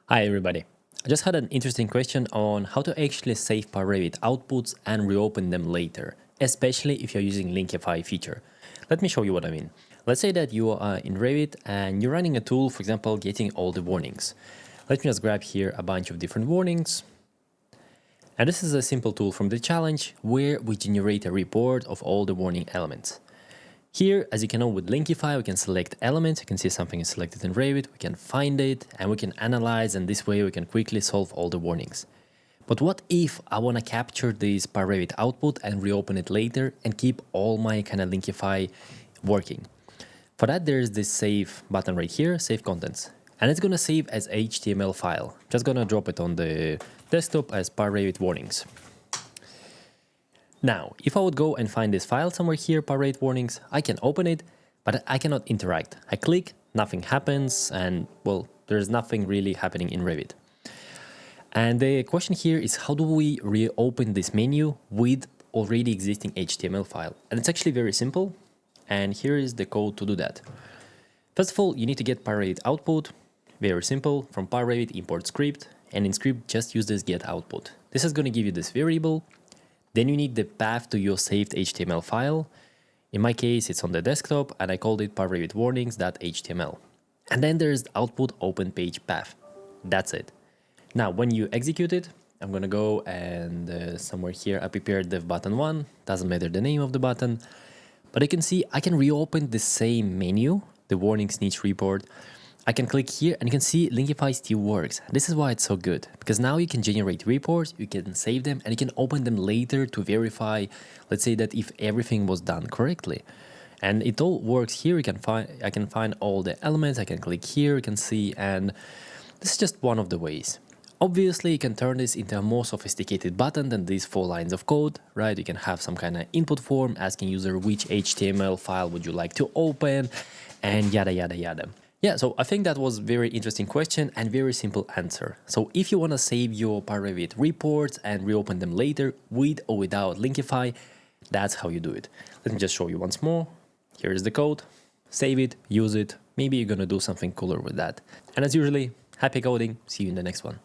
Hi everybody. I just had an interesting question on how to actually save pyRevit outputs and reopen them later, especially if you're using Linkify feature. Let me show you what I mean. Let's say that you are in Revit and you're running a tool, for example, getting all the warnings. Let me just grab here a bunch of different warnings. And this is a simple tool from the challenge where we generate a report of all the warning elements. Here, as you can know, with Linkify, we can select elements. You can see something is selected in Revit. We can find it and we can analyze, and this way we can quickly solve all the warnings. But what if I want to capture this pyRevit output and reopen it later and keep all my kind of Linkify working? For that, there's this save button right here, save contents. And it's going to save as HTML file. Just going to drop it on the desktop as pyRevit warnings. Now, if I would go and find this file somewhere here, pyRevit warnings, I can open it, but I cannot interact. I click, nothing happens, and well, there's nothing really happening in Revit. And the question here is, how do we reopen this menu with already existing HTML file? And it's actually very simple, and here is the code to do that. First of all, you need to get pyRevit output, very simple, from pyRevit import script, and in script just use this get output. This is going to give you this variable. Then you need the path to your saved HTML file. In my case, it's on the desktop, and I called it pyRevit warnings.html. And then there's output open page path. That's it. Now, when you execute it, I'm going to go and somewhere here, I prepared dev button 1. Doesn't matter the name of the button. But you can see I can reopen the same menu, the warnings niche report. I can click here and you can see Linkify still works. This is why it's so good, because now you can generate reports, you can save them, and you can open them later to verify, let's say that if everything was done correctly. And it all works here. I can find all the elements, I can click here, you can see, and this is just one of the ways. Obviously, you can turn this into a more sophisticated button than these 4 lines of code, right? You can have some kind of input form asking user which HTML file would you like to open, and yada, yada, yada. Yeah, so I think that was a very interesting question and very simple answer. So if you want to save your pyRevit reports and reopen them later with or without Linkify, that's how you do it. Let me just show you once more. Here is the code. Save it, use it. Maybe you're going to do something cooler with that. And as usually, happy coding. See you in the next one.